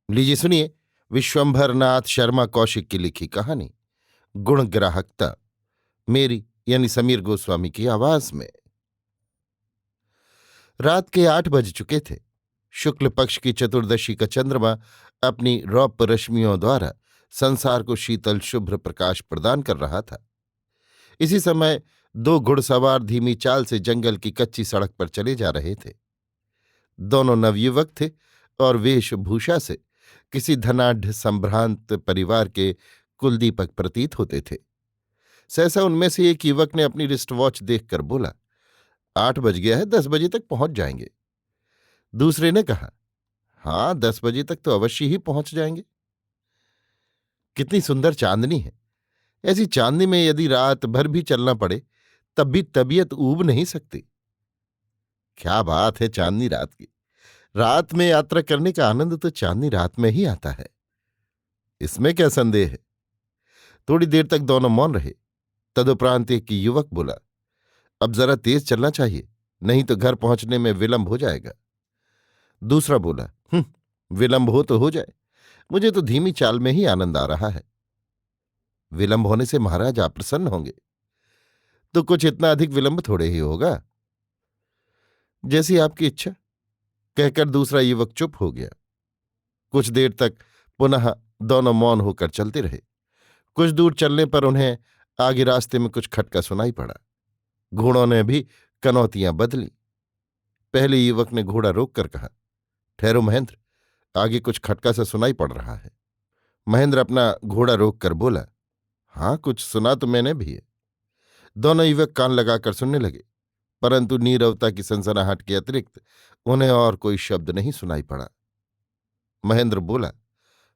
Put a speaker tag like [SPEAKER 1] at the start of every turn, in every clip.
[SPEAKER 1] लीजिए सुनिए विश्वंभर नाथ शर्मा कौशिक की लिखी कहानी गुण ग्राहकता, मेरी यानी समीर गोस्वामी की आवाज में। रात के 8 बज चुके थे। शुक्ल पक्ष की चतुर्दशी का चंद्रमा अपनी रौप्य रश्मियों द्वारा संसार को शीतल शुभ्र प्रकाश प्रदान कर रहा था। इसी समय दो घुड़सवार धीमी चाल से जंगल की कच्ची सड़क पर चले जा रहे थे। दोनों नवयुवक थे और वेशभूषा से किसी धनाढ़ संभ्रांत परिवार के कुलदीपक प्रतीत होते थे। सहसा उनमें से एक युवक ने अपनी रिस्ट वॉच देखकर बोला, 8 बज गया है, 10 बजे तक पहुंच जाएंगे। दूसरे ने कहा, हाँ 10 बजे तक तो अवश्य ही पहुंच जाएंगे। कितनी सुंदर चांदनी है। ऐसी चांदनी में यदि रात भर भी चलना पड़े तब भी तबीयत ऊब नहीं सकती। क्या बात है चांदनी रात की। रात में यात्रा करने का आनंद तो चांदनी रात में ही आता है, इसमें क्या संदेह है। थोड़ी देर तक दोनों मौन रहे। तदुपरांत एक युवक बोला, अब जरा तेज चलना चाहिए, नहीं तो घर पहुंचने में विलंब हो जाएगा। दूसरा बोला, विलंब हो जाए, मुझे तो धीमी चाल में ही आनंद आ रहा है। विलंब होने से महाराज अप्रसन्न होंगे। तो कुछ इतना अधिक विलंब थोड़े ही होगा। जैसी आपकी इच्छा, कहकर दूसरा युवक चुप हो गया। कुछ देर तक पुनः दोनों मौन होकर चलते रहे। कुछ दूर चलने पर उन्हें आगे रास्ते में कुछ खटका सुनाई पड़ा। घोड़ों ने भी कनौतियां बदली। पहले युवक ने घोड़ा रोककर कहा, ठहरो महेंद्र, आगे कुछ खटका सा सुनाई पड़ रहा है। महेंद्र अपना घोड़ा रोककर बोला, हाँ कुछ सुना तो मैंने भी है। दोनों युवक कान लगाकर सुनने लगे, परंतु नीरवता की सनसनाहट के अतिरिक्त उन्हें और कोई शब्द नहीं सुनाई पड़ा। महेंद्र बोला,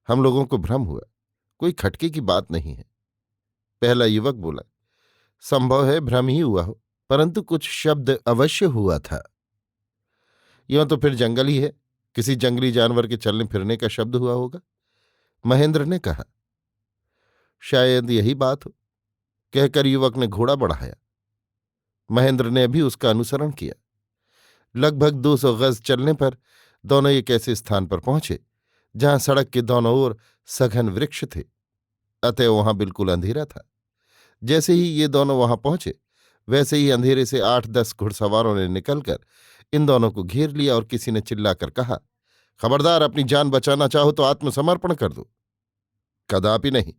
[SPEAKER 1] हम लोगों को भ्रम हुआ, कोई खटके की बात नहीं है। पहला युवक बोला, संभव है भ्रम ही हुआ हो, परंतु कुछ शब्द अवश्य हुआ था। यों तो फिर जंगल ही है, किसी जंगली जानवर के चलने फिरने का शब्द हुआ होगा। महेंद्र ने कहा, शायद यही बात हो। कहकर युवक ने घोड़ा बढ़ाया। महेंद्र ने भी उसका अनुसरण किया। लगभग 200 गज चलने पर दोनों एक ऐसे स्थान पर पहुंचे जहां सड़क के दोनों ओर सघन वृक्ष थे, अतः वहां बिल्कुल अंधेरा था। जैसे ही ये दोनों वहां पहुंचे, वैसे ही अंधेरे से 8-10 घुड़सवारों ने निकलकर इन दोनों को घेर लिया और किसी ने चिल्लाकर कहा, खबरदार, अपनी जान बचाना चाहो तो आत्मसमर्पण कर दो। कदापि नहीं।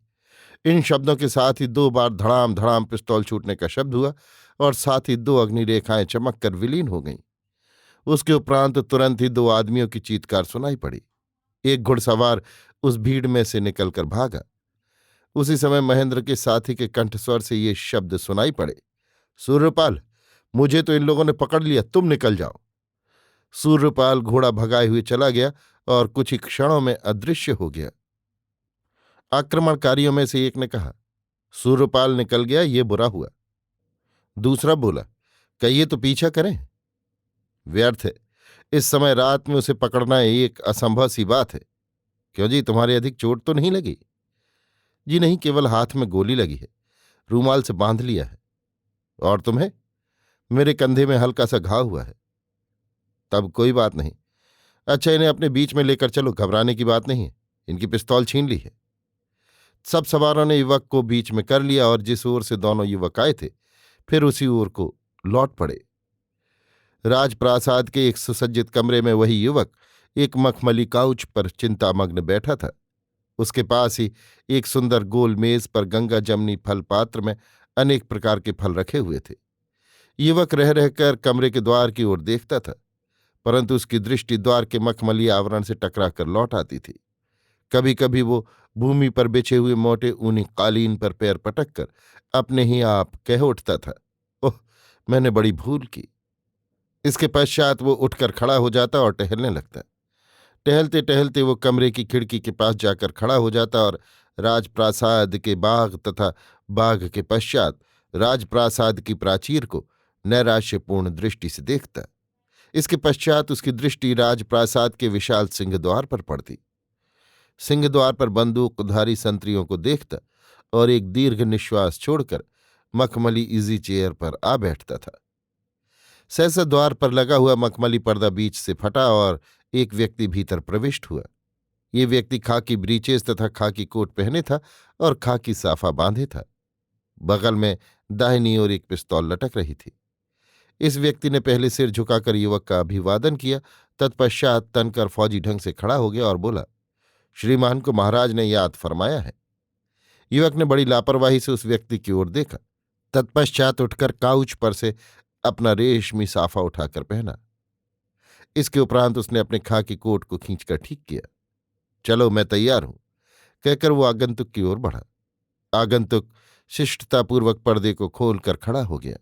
[SPEAKER 1] इन शब्दों के साथ ही 2 बार धड़ाम धड़ाम पिस्तौल छूटने का शब्द हुआ और साथ ही 2 अग्निरेखाएं चमक कर विलीन हो गईं। उसके उपरांत तुरंत ही 2 आदमियों की चीत्कार सुनाई पड़ी। एक घुड़सवार उस भीड़ में से निकलकर भागा। उसी समय महेंद्र के साथी के कंठस्वर से ये शब्द सुनाई पड़े, सूर्यपाल, मुझे तो इन लोगों ने पकड़ लिया, तुम निकल जाओ। सूर्यपाल घोड़ा भगाए हुए चला गया और कुछ ही क्षणों में अदृश्य हो गया। आक्रमणकारियों में से एक ने कहा, सूर्यपाल निकल गया, ये बुरा हुआ। दूसरा बोला, कहिए तो पीछा करें। व्यर्थ है, इस समय रात में उसे पकड़ना एक असंभव सी बात है। क्यों जी, तुम्हारे अधिक चोट तो नहीं लगी? जी नहीं, केवल हाथ में गोली लगी है, रूमाल से बांध लिया है। और तुम्हें? मेरे कंधे में हल्का सा घाव हुआ है। तब कोई बात नहीं। अच्छा, इन्हें अपने बीच में लेकर चलो, घबराने की बात नहीं है। इनकी पिस्तौल छीन ली है। सब सवारों ने युवक को बीच में कर लिया और जिस ओर से दोनों युवक आए थे फिर उसी ओर को लौट पड़े। राजप्रासाद के एक सुसज्जित कमरे में वही युवक एक मखमली काउच पर चिंतामग्न बैठा था। उसके पास ही एक सुंदर गोल मेज पर गंगा जमनी फल पात्र में अनेक प्रकार के फल रखे हुए थे। युवक रह रहकर कमरे के द्वार की ओर देखता था, परंतु उसकी दृष्टि द्वार के मखमली आवरण से टकराकर लौट आती थी। कभी कभी वो भूमि पर बिछे हुए मोटे ऊनी कालीन पर पैर पटक कर अपने ही आप कह उठता था, ओह, मैंने बड़ी भूल की। इसके पश्चात वो उठकर खड़ा हो जाता और टहलने लगता। टहलते टहलते वो कमरे की खिड़की के पास जाकर खड़ा हो जाता और राजप्रासाद के बाग तथा बाग के पश्चात राजप्रासाद की प्राचीर को नैराश्यपूर्ण दृष्टि से देखता। इसके पश्चात उसकी दृष्टि राजप्रासाद के विशाल सिंहद्वार पर पड़ती। सिंहद्वार पर बंदूकधारी संतरियों को देखता और एक दीर्घ निश्वास छोड़कर मखमली इजी चेयर पर आ बैठता था। सहसा द्वार पर लगा हुआ मखमली पर्दा बीच से फटा और एक व्यक्ति भीतर प्रविष्ट हुआ। ये व्यक्ति खाकी ब्रीचेस तथा खाकी कोट पहने था और खाकी साफा बांधे था। बगल में दाहिनी ओर एक पिस्तौल लटक रही थी। इस व्यक्ति ने पहले सिर झुकाकर युवक का अभिवादन किया, तत्पश्चात तनकर फौजी ढंग से खड़ा हो गया और बोला, श्रीमान को महाराज ने याद फरमाया है। युवक ने बड़ी लापरवाही से उस व्यक्ति की ओर देखा, तत्पश्चात उठकर काउच पर से अपना रेशमी साफा उठाकर पहना। इसके उपरांत उसने अपने खाकी कोट को खींचकर ठीक किया। चलो, मैं तैयार हूं, कहकर वो आगंतुक की ओर बढ़ा। आगंतुक शिष्टतापूर्वक पर्दे को खोलकर खड़ा हो गया।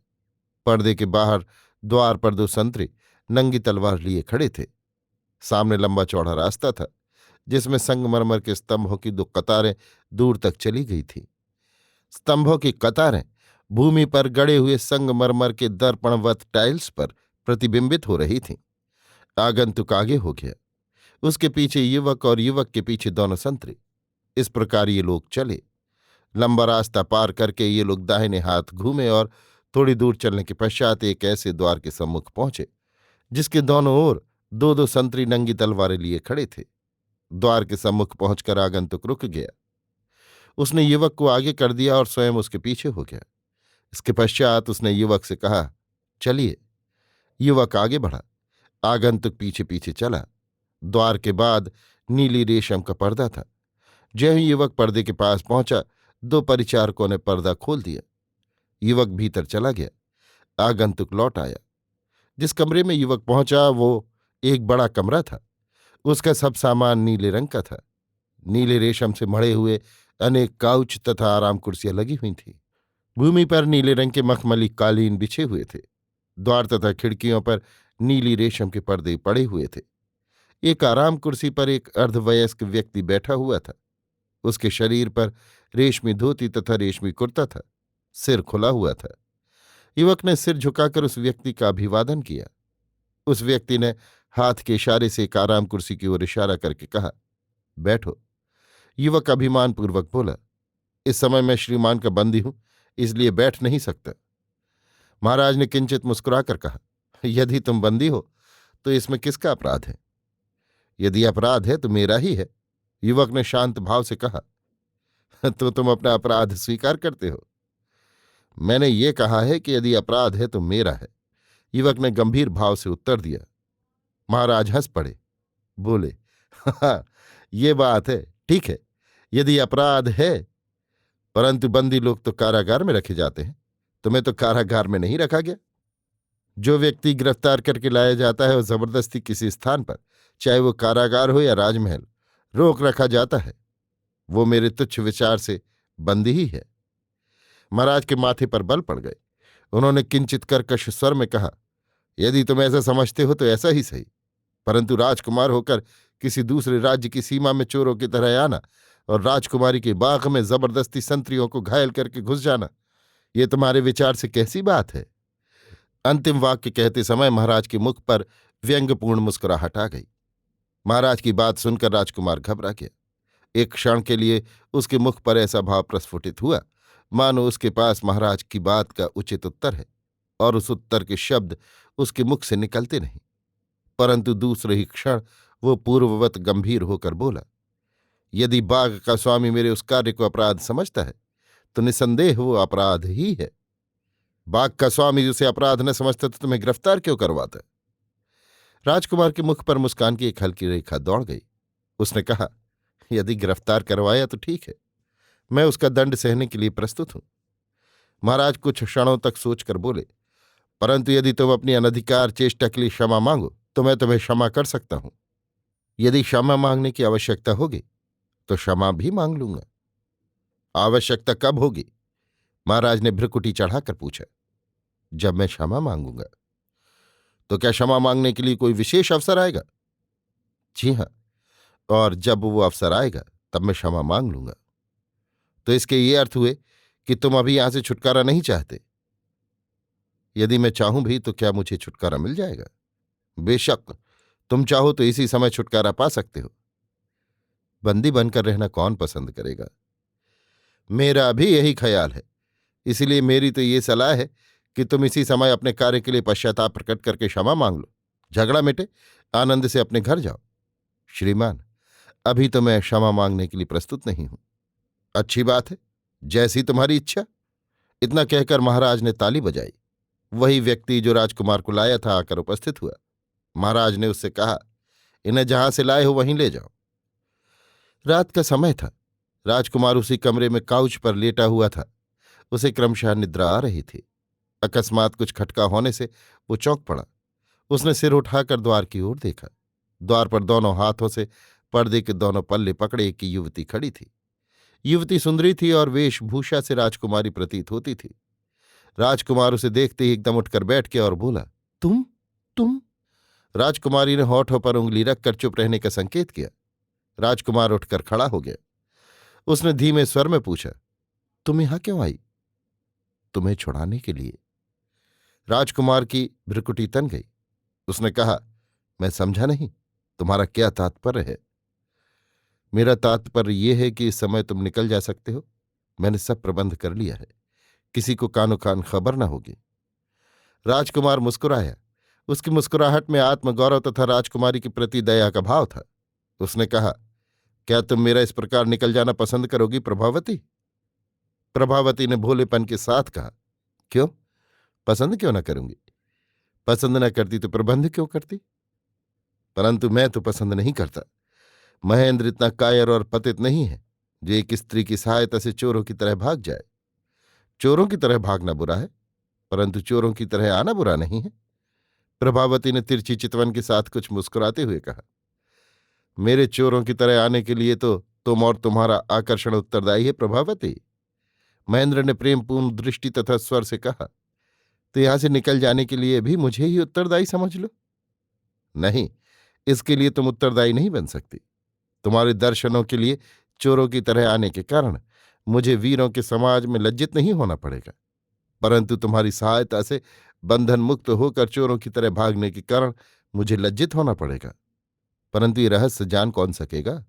[SPEAKER 1] पर्दे के बाहर द्वार पर दो संतरी नंगी तलवार लिए खड़े थे। सामने लंबा चौड़ा रास्ता था, जिसमें संगमरमर के स्तंभों की दो कतारें दूर तक चली गई थीं। स्तंभों की कतारें भूमि पर गड़े हुए संगमरमर के दर्पणवत टाइल्स पर प्रतिबिंबित हो रही थीं। आगंतुक आगे हो गया, उसके पीछे युवक और युवक के पीछे दोनों संतरी। इस प्रकार ये लोग चले। लंबा रास्ता पार करके ये लोग दाहिने हाथ घूमे और थोड़ी दूर चलने के पश्चात एक ऐसे द्वार के सम्मुख पहुंचे जिसके दोनों ओर दो दो संतरी नंगी तलवारें लिए खड़े थे। द्वार के सम्मुख पहुंचकर आगंतुक रुक गया। उसने युवक को आगे कर दिया और स्वयं उसके पीछे हो गया। इसके पश्चात उसने युवक से कहा, चलिए। युवक आगे बढ़ा, आगंतुक पीछे पीछे चला। द्वार के बाद नीली रेशम का पर्दा था। ज्यों ही युवक पर्दे के पास पहुंचा, दो परिचारकों ने पर्दा खोल दिया। युवक भीतर चला गया। आगंतुक लौट आया। जिस कमरे में युवक पहुंचा वो एक बड़ा कमरा था। उसका सब सामान नीले रंग का था। नीले रेशम से मढ़े हुए अनेक काउच तथा आराम कुर्सियां लगी हुई थीं। भूमि पर नीले रंग के मखमली कालीन बिछे हुए थे। द्वार तथा खिड़कियों पर नीली रेशम के पर्दे पड़े हुए थे। एक आराम कुर्सी पर एक अर्धवयस्क व्यक्ति बैठा हुआ था। उसके शरीर पर रेशमी धोती तथा रेशमी कुर्ता था। सिर खुला हुआ था। युवक ने सिर झुकाकर उस व्यक्ति का अभिवादन किया। उस व्यक्ति ने हाथ के इशारे से एक आराम कुर्सी की ओर इशारा करके कहा, बैठो। युवक अभिमानपूर्वक बोला, इस समय मैं श्रीमान का बंदी हूं, इसलिए बैठ नहीं सकता। महाराज ने किंचित मुस्कुराकर कहा, यदि तुम बंदी हो तो इसमें किसका अपराध है? यदि अपराध है तो मेरा ही है। युवक ने शांत भाव से कहा, तो तुम अपना अपराध स्वीकार करते हो? मैंने ये कहा है कि यदि अपराध है तो मेरा है। युवक ने गंभीर भाव से उत्तर दिया। महाराज हंस पड़े, बोले, हाँ, ये बात है, ठीक है, यदि अपराध है, परंतु बंदी लोग तो कारागार में रखे जाते हैं। तुम्हें तो कारागार में नहीं रखा गया। जो व्यक्ति गिरफ्तार करके लाया जाता है वो जबरदस्ती किसी स्थान पर, चाहे वो कारागार हो या राजमहल, रोक रखा जाता है। वो मेरे तुच्छ विचार से बंदी ही है। महाराज के माथे पर बल पड़ गए। उन्होंने किंचित कर्कश स्वर में कहा, यदि तुम ऐसा समझते हो तो ऐसा ही सही, परंतु राजकुमार होकर किसी दूसरे राज्य की सीमा में चोरों की तरह आना और राजकुमारी के बाग में जबरदस्ती संतरियों को घायल करके घुस जाना, ये तुम्हारे विचार से कैसी बात है? अंतिम वाक्य कहते समय महाराज के मुख पर व्यंग्यपूर्ण मुस्कुराहट आ गई। महाराज की बात सुनकर राजकुमार घबरा गया। एक क्षण के लिए उसके मुख पर ऐसा भाव प्रस्फुटित हुआ मानो उसके पास महाराज की बात का उचित उत्तर है और उस उत्तर के शब्द उसके मुख से निकलते नहीं। परंतु दूसरे ही क्षण वो पूर्ववत गंभीर होकर बोला, यदि बाग का स्वामी मेरे उस कार्य को अपराध समझता है तो निसंदेह वो अपराध ही है। बाग का स्वामी उसे अपराध न समझता तो तुम्हें गिरफ्तार क्यों करवाता? राजकुमार के मुख पर मुस्कान की एक हल्की रेखा दौड़ गई। उसने कहा, यदि गिरफ्तार करवाया तो ठीक है, मैं उसका दंड सहने के लिए प्रस्तुत हूं। महाराज कुछ क्षणों तक सोचकर बोले, परंतु यदि तुम अपनी अनधिकार चेष्टा के लिए क्षमा मांगो तो मैं तुम्हें क्षमा कर सकता हूं। यदि क्षमा मांगने की आवश्यकता होगी तो क्षमा भी मांग लूंगा। आवश्यकता कब होगी? महाराज ने भ्रुकुटी चढ़ाकर पूछा। जब मैं क्षमा मांगूंगा। तो क्या क्षमा मांगने के लिए कोई विशेष अवसर आएगा? जी हां, और जब वो अवसर आएगा तब मैं क्षमा मांग लूंगा। तो इसके ये अर्थ हुए कि तुम अभी यहां से छुटकारा नहीं चाहते? यदि मैं चाहूं भी तो क्या मुझे छुटकारा मिल जाएगा? बेशक, तुम चाहो तो इसी समय छुटकारा पा सकते हो। बंदी बनकर रहना कौन पसंद करेगा? मेरा भी यही ख्याल है। इसलिए मेरी तो ये सलाह है कि तुम इसी समय अपने कार्य के लिए पश्चाताप प्रकट करके क्षमा मांग लो, झगड़ा मिटे, आनंद से अपने घर जाओ। श्रीमान, अभी तो मैं क्षमा मांगने के लिए प्रस्तुत नहीं हूं। अच्छी बात है, जैसी तुम्हारी इच्छा। इतना कहकर महाराज ने ताली बजाई। वही व्यक्ति जो राजकुमार को लाया था आकर उपस्थित हुआ। महाराज ने उससे कहा, इन्हें जहां से लाए हो वहीं ले जाओ। रात का समय था। राजकुमार उसी कमरे में काउच पर लेटा हुआ था। उसे क्रमशः निद्रा आ रही थी। अकस्मात कुछ खटका होने से वो चौंक पड़ा। उसने सिर उठाकर द्वार की ओर देखा। द्वार पर दोनों हाथों से पर्दे के दोनों पल्ले पकड़े एक युवती खड़ी थी। युवती सुंदरी थी और वेशभूषा से राजकुमारी प्रतीत होती थी। राजकुमार उसे देखते ही एकदम उठकर बैठ गया और बोला, तुम। राजकुमारी ने होठों पर उंगली रखकर चुप रहने का संकेत किया। राजकुमार उठकर खड़ा हो गया। उसने धीमे स्वर में पूछा, तुम यहां क्यों आई? तुम्हें छुड़ाने के लिए। राजकुमार की भ्रुकुटी तन गई। उसने कहा, मैं समझा नहीं, तुम्हारा क्या तात्पर्य है? मेरा तात्पर्य यह है कि इस समय तुम निकल जा सकते हो। मैंने सब प्रबंध कर लिया है, किसी को कानो कान खबर न होगी। राजकुमार मुस्कुराया। उसकी मुस्कुराहट में आत्मगौरव तथा राजकुमारी के प्रति दया का भाव था। उसने कहा, क्या तुम मेरा इस प्रकार निकल जाना पसंद करोगी प्रभावती? प्रभावती ने भोलेपन के साथ कहा, क्यों, पसंद क्यों न करूंगी? पसंद न करती तो प्रबंध क्यों करती? परंतु मैं तो पसंद नहीं करता। महेंद्र इतना कायर और पतित नहीं है जो एक स्त्री की सहायता से चोरों की तरह भाग जाए। चोरों की तरह भागना बुरा है, परंतु चोरों की तरह आना बुरा नहीं है। प्रभावती ने तिरछी चितवन के साथ कुछ मुस्कुराते हुए कहा, मेरे चोरों की तरह आने के लिए तो तुम और तुम्हारा आकर्षण उत्तरदायी है प्रभावती। महेंद्र ने प्रेमपूर्ण दृष्टि तथा स्वर से कहा, तो यहां से निकल जाने के लिए भी मुझे ही उत्तरदायी समझ लो? नहीं, इसके लिए तुम उत्तरदायी नहीं बन सकती। तुम्हारे दर्शनों के लिए चोरों की तरह आने के कारण मुझे वीरों के समाज में लज्जित नहीं होना पड़ेगा, परंतु तुम्हारी सहायता से बंधन मुक्त होकर चोरों की तरह भागने के कारण मुझे लज्जित होना पड़ेगा। परंतु ये रहस्य जान कौन सकेगा?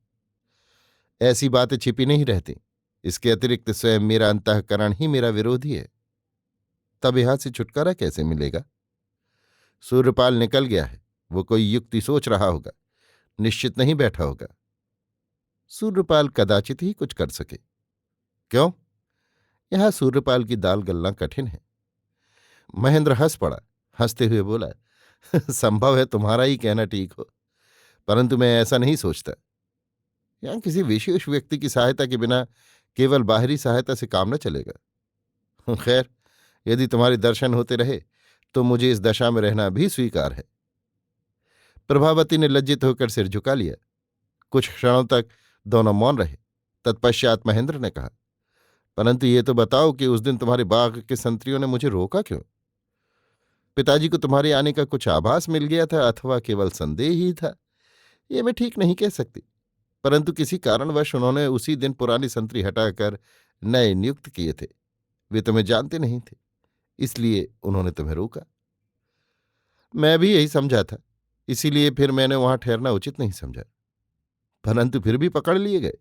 [SPEAKER 1] ऐसी बातें छिपी नहीं रहती। इसके अतिरिक्त स्वयं मेरा अंतःकरण ही मेरा विरोधी है। तब यहां से छुटकारा कैसे मिलेगा? सूर्यपाल निकल गया है। वो कोई युक्ति सोच रहा होगा, निश्चित नहीं बैठा होगा। सूर्यपाल कदाचित ही कुछ कर सके। क्यों? यहां सूर्यपाल की दाल गलना कठिन है। महेंद्र हंस पड़ा। हंसते हुए बोला, संभव है तुम्हारा ही कहना ठीक हो, परंतु मैं ऐसा नहीं सोचता। यहां किसी विशेष व्यक्ति की सहायता के बिना केवल बाहरी सहायता से काम न चलेगा। खैर, यदि तुम्हारे दर्शन होते रहे तो मुझे इस दशा में रहना भी स्वीकार है। प्रभावती ने लज्जित होकर सिर झुका लिया। कुछ क्षणों तक दोनों मौन रहे। तत्पश्चात महेंद्र ने कहा, परंतु ये तो बताओ कि उस दिन तुम्हारे बाग के संतरियों ने मुझे रोका क्यों? पिताजी को तुम्हारे आने का कुछ आभास मिल गया था अथवा केवल संदेह ही था, ये मैं ठीक नहीं कह सकती। परंतु किसी कारणवश उन्होंने उसी दिन पुरानी संतरी हटाकर नए नियुक्त किए थे। वे तुम्हें जानते नहीं थे, इसलिए उन्होंने तुम्हें रोका। मैं भी यही समझा था, इसीलिए फिर मैंने वहां ठहरना उचित नहीं समझा। परंतु फिर भी पकड़ लिए गए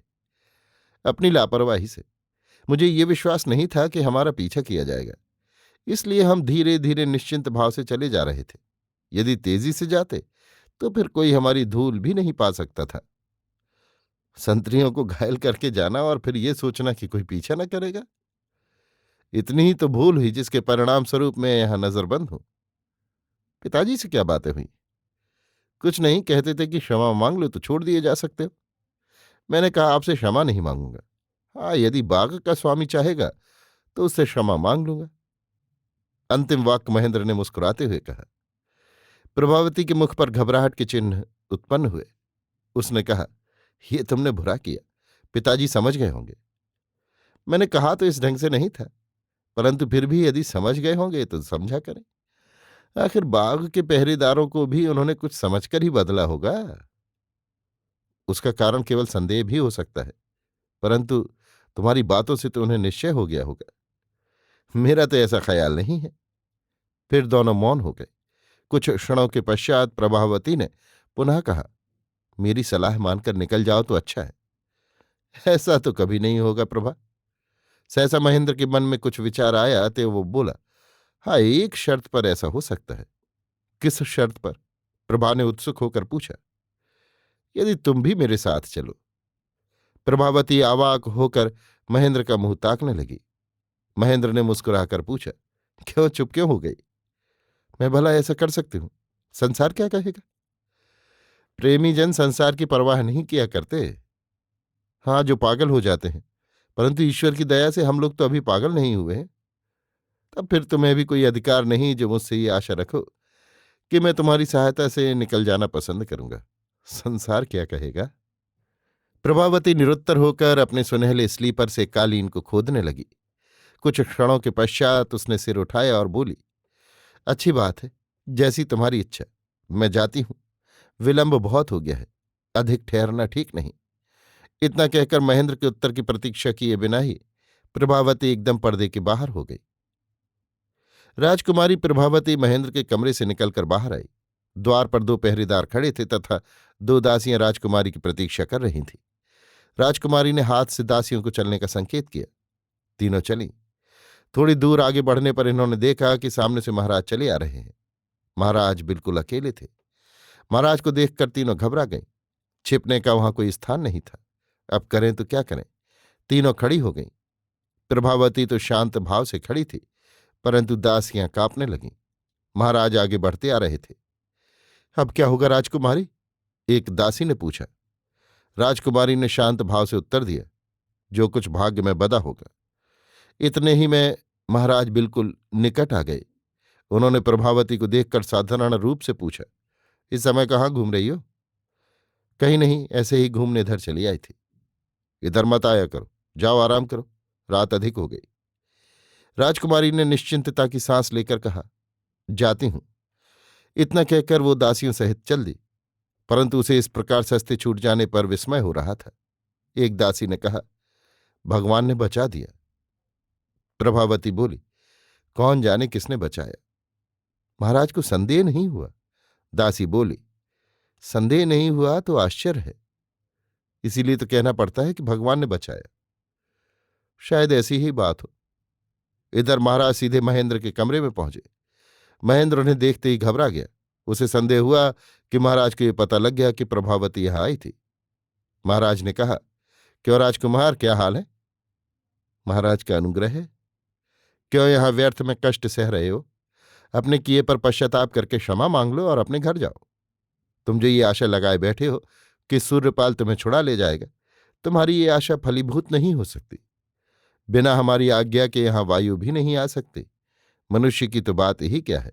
[SPEAKER 1] अपनी लापरवाही से। मुझे ये विश्वास नहीं था कि हमारा पीछा किया जाएगा, इसलिए हम धीरे धीरे निश्चिंत भाव से चले जा रहे थे। यदि तेजी से जाते तो फिर कोई हमारी धूल भी नहीं पा सकता था। संतरियों को घायल करके जाना और फिर ये सोचना कि कोई पीछा न करेगा, इतनी ही तो भूल हुई जिसके परिणाम स्वरूप मैं यहां नजरबंद हूं। पिताजी से क्या बातें हुई? कुछ नहीं, कहते थे कि क्षमा मांग लो तो छोड़ दिए जा सकते हो। मैंने कहा, आपसे क्षमा नहीं मांगूंगा। हाँ, यदि बाग का स्वामी चाहेगा तो उससे क्षमा मांग लूंगा। अंतिम वाक्य महेंद्र ने मुस्कुराते हुए कहा। प्रभावती के मुख पर घबराहट के चिन्ह उत्पन्न हुए। उसने कहा, यह तुमने बुरा किया, पिताजी समझ गए होंगे। मैंने कहा तो इस ढंग से नहीं था, परंतु फिर भी यदि समझ गए होंगे तो समझा करें। आखिर बाग के पहरेदारों को भी उन्होंने कुछ समझकर ही बदला होगा। उसका कारण केवल संदेह भी हो सकता है, परंतु तुम्हारी बातों से तो उन्हें निश्चय हो गया होगा। मेरा तो ऐसा ख्याल नहीं है। फिर दोनों मौन हो गए। कुछ क्षणों के पश्चात प्रभावती ने पुनः कहा, मेरी सलाह मानकर निकल जाओ तो अच्छा है। ऐसा तो कभी नहीं होगा प्रभा। सहसा महेंद्र के मन में कुछ विचार आया तो वो बोला, हाँ, एक शर्त पर ऐसा हो सकता है। किस शर्त पर? प्रभा ने उत्सुक होकर पूछा। यदि तुम भी मेरे साथ चलो। प्रभावती अवाक होकर महेंद्र का मुंह ताकने लगी। महेंद्र ने मुस्कुराकर पूछा, क्यों चुप क्यों हो गई? मैं भला ऐसा कर सकती हूं? संसार क्या कहेगा? प्रेमी जन संसार की परवाह नहीं किया करते। हाँ, जो पागल हो जाते हैं, परंतु ईश्वर की दया से हम लोग तो अभी पागल नहीं हुए हैं। तब फिर तुम्हें भी कोई अधिकार नहीं जो मुझसे ये आशा रखो कि मैं तुम्हारी सहायता से निकल जाना पसंद करूंगा। संसार क्या कहेगा? प्रभावती निरुत्तर होकर अपने सुनहले स्लीपर से कालीन को खोदने लगी। कुछ क्षणों के पश्चात उसने सिर उठाया और बोली, अच्छी बात है, जैसी तुम्हारी इच्छा। मैं जाती हूं, विलंब बहुत हो गया है, अधिक ठहरना ठीक नहीं। इतना कहकर महेंद्र के उत्तर की प्रतीक्षा किए बिना ही प्रभावती एकदम पर्दे के बाहर हो गई। राजकुमारी प्रभावती महेंद्र के कमरे से निकलकर बाहर आई। द्वार पर दो पहरेदार खड़े थे तथा दो दासियां राजकुमारी की प्रतीक्षा कर रही थीं। राजकुमारी ने हाथ से दासियों को चलने का संकेत किया। तीनों चलीं। थोड़ी दूर आगे बढ़ने पर इन्होंने देखा कि सामने से महाराज चले आ रहे हैं। महाराज बिल्कुल अकेले थे। महाराज को देखकर तीनों घबरा गईं। छिपने का वहां कोई स्थान नहीं था। अब करें तो क्या करें? तीनों खड़ी हो गईं। प्रभावती तो शांत भाव से खड़ी थी, परंतु दासियां कांपने लगीं। महाराज आगे बढ़ते आ रहे थे। अब क्या होगा राजकुमारी? एक दासी ने पूछा। राजकुमारी ने शांत भाव से उत्तर दिया, जो कुछ भाग्य में बदा होगा। इतने ही में महाराज बिल्कुल निकट आ गए। उन्होंने प्रभावती को देखकर साधारण रूप से पूछा, इस समय कहाँ घूम रही हो? कहीं नहीं, ऐसे ही घूमने इधर चली आई थी। इधर मत आया करो, जाओ आराम करो, रात अधिक हो गई। राजकुमारी ने निश्चिंतता की सांस लेकर कहा, जाती हूं। इतना कहकर वो दासियों सहित चल दी, परंतु उसे इस प्रकार सस्ते छूट जाने पर विस्मय हो रहा था। एक दासी ने कहा, भगवान ने बचा दिया। प्रभावती बोली, कौन जाने किसने बचाया? महाराज को संदेह नहीं हुआ? दासी बोली, संदेह नहीं हुआ तो आश्चर्य है। इसीलिए तो कहना पड़ता है कि भगवान ने बचाया। शायद ऐसी ही बात हो। इधर महाराज सीधे महेंद्र के कमरे में पहुंचे। महेंद्र उन्हें देखते ही घबरा गया। उसे संदेह हुआ कि महाराज को यह पता लग गया कि प्रभावती यहां आई थी। महाराज ने कहा, क्यों राजकुमार, क्या हाल है? महाराज का अनुग्रह है। क्यों यहां व्यर्थ में कष्ट सह रहे हो? अपने किए पर पश्चाताप करके क्षमा मांग लो और अपने घर जाओ। तुम जो ये आशा लगाए बैठे हो कि सूर्यपाल तुम्हें छुड़ा ले जाएगा, तुम्हारी ये आशा फलीभूत नहीं हो सकती। बिना हमारी आज्ञा के यहां वायु भी नहीं आ सकती। मनुष्य की तो बात ही क्या है।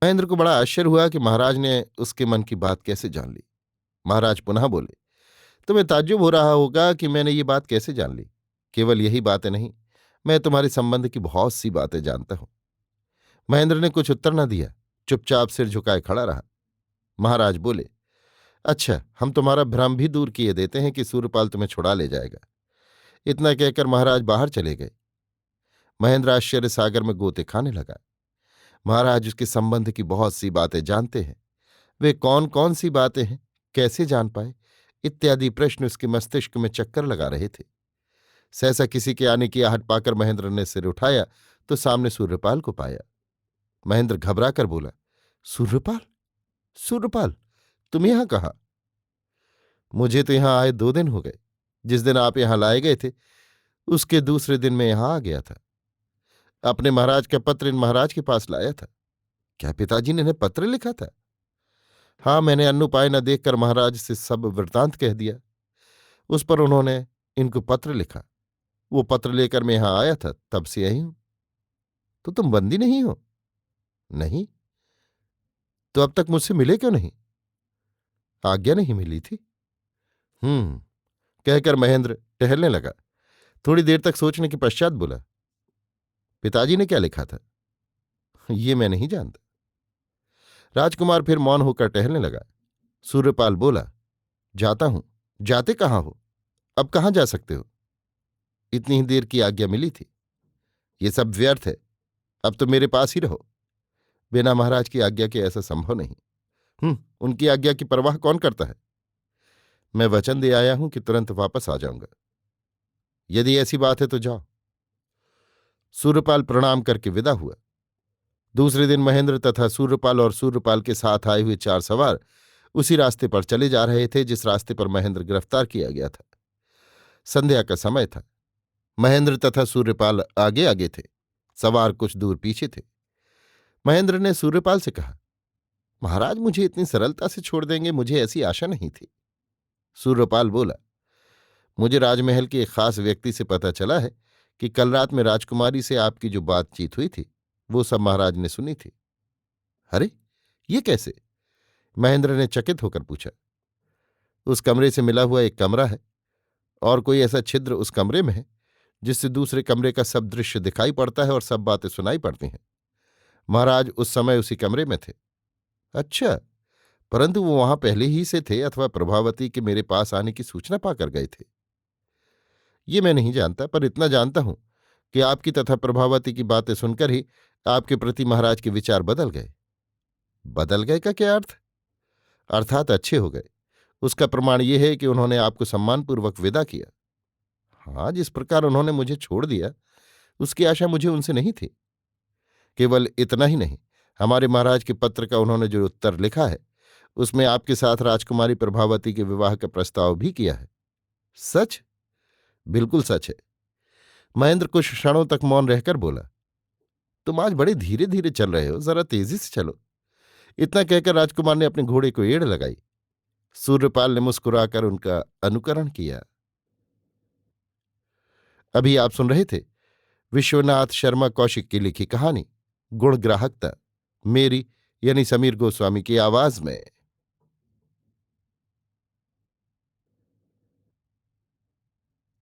[SPEAKER 1] महेंद्र को बड़ा आश्चर्य हुआ कि महाराज ने उसके मन की बात कैसे जान ली। महाराज पुनः बोले, तुम्हें ताज्जुब हो रहा होगा कि मैंने ये बात कैसे जान ली। केवल यही बातें नहीं, मैं तुम्हारे संबंध की बहुत सी बातें जानता हूं। महेंद्र ने कुछ उत्तर न दिया, चुपचाप सिर झुकाए खड़ा रहा। महाराज बोले, अच्छा, हम तुम्हारा भ्रम भी दूर किए देते हैं कि सूर्यपाल तुम्हें छुड़ा ले जाएगा। इतना कहकर महाराज बाहर चले गए। महेंद्र आश्चर्य सागर में गोते खाने लगा। महाराज उसके संबंध की बहुत सी बातें जानते हैं। वे कौन कौन सी बातें हैं, कैसे जान पाए, इत्यादि प्रश्न उसके मस्तिष्क में चक्कर लगा रहे थे। सहसा किसी के आने की आहट पाकर महेंद्र ने सिर उठाया तो सामने सूर्यपाल को पाया। महेंद्र घबरा कर बोला, सूर्यपाल, सूर्यपाल, तुम यहां कहाँ? मुझे तो यहां आए 2 दिन हो गए। जिस दिन आप यहां लाए गए थे उसके दूसरे दिन मैं यहां आ गया था। अपने महाराज का पत्र इन महाराज के पास लाया था। क्या पिताजी ने इन्हें पत्र लिखा था? हाँ, मैंने अन्नूपाय न देखकर महाराज से सब वृत्तांत कह दिया। उस पर उन्होंने इनको पत्र लिखा। वो पत्र लेकर मैं यहां आया था, तब से यही हूं। तो तुम बंदी नहीं हो? नहीं। तो अब तक मुझसे मिले क्यों नहीं? आज्ञा नहीं मिली थी। हम्म, कहकर महेंद्र टहलने लगा। थोड़ी देर तक सोचने के पश्चात बोला, पिताजी ने क्या लिखा था? ये मैं नहीं जानता। राजकुमार फिर मौन होकर टहलने लगा। सूर्यपाल बोला, जाता हूं। जाते कहाँ हो? अब कहाँ जा सकते हो? इतनी ही देर की आज्ञा मिली थी। ये सब व्यर्थ है, अब तो मेरे पास ही रहो। बिना महाराज की आज्ञा के ऐसा संभव नहीं। उनकी आज्ञा की परवाह कौन करता है? मैं वचन दे आया हूं कि तुरंत वापस आ जाऊंगा। यदि ऐसी बात है तो जाओ। सूर्यपाल प्रणाम करके विदा हुआ। दूसरे दिन महेंद्र तथा सूर्यपाल और सूर्यपाल के साथ आए हुए 4 सवार उसी रास्ते पर चले जा रहे थे जिस रास्ते पर महेंद्र गिरफ्तार किया गया था। संध्या का समय था। महेंद्र तथा सूर्यपाल आगे आगे थे, सवार कुछ दूर पीछे थे। महेंद्र ने सूर्यपाल से कहा, महाराज मुझे इतनी सरलता से छोड़ देंगे, मुझे ऐसी आशा नहीं थी। सूर्यपाल बोला, मुझे राजमहल के एक खास व्यक्ति से पता चला है कि कल रात में राजकुमारी से आपकी जो बातचीत हुई थी वो सब महाराज ने सुनी थी। अरे, ये कैसे? महेंद्र ने चकित होकर पूछा। उस कमरे से मिला हुआ एक कमरा है और कोई ऐसा छिद्र उस कमरे में है जिससे दूसरे कमरे का सब दृश्य दिखाई पड़ता है और सब बातें सुनाई पड़ती हैं। महाराज उस समय उसी कमरे में थे। अच्छा, परंतु वो वहां पहले ही से थे अथवा प्रभावती के मेरे पास आने की सूचना पाकर गए थे? ये मैं नहीं जानता, पर इतना जानता हूं कि आपकी तथा प्रभावती की बातें सुनकर ही आपके प्रति महाराज के विचार बदल गए। बदल गए का क्या अर्थ? अर्थात अच्छे हो गए। उसका प्रमाण यह है कि उन्होंने आपको सम्मानपूर्वक विदा किया। हाँ, जिस प्रकार उन्होंने मुझे छोड़ दिया उसकी आशा मुझे उनसे नहीं थी। केवल इतना ही नहीं, हमारे महाराज के पत्र का उन्होंने जो उत्तर लिखा है उसमें आपके साथ राजकुमारी प्रभावती के विवाह का प्रस्ताव भी किया है। सच? बिल्कुल सच है। महेंद्र कुछ क्षणों तक मौन रहकर बोला, तुम आज बड़े धीरे धीरे चल रहे हो, जरा तेजी से चलो। इतना कहकर राजकुमार ने अपने घोड़े को एड़ लगाई। सूर्यपाल ने मुस्कुराकर उनका अनुकरण किया। अभी आप सुन रहे थे विश्वनाथ शर्मा कौशिक की लिखी कहानी गुणग्राहकता, मेरी यानी समीर गोस्वामी की आवाज में।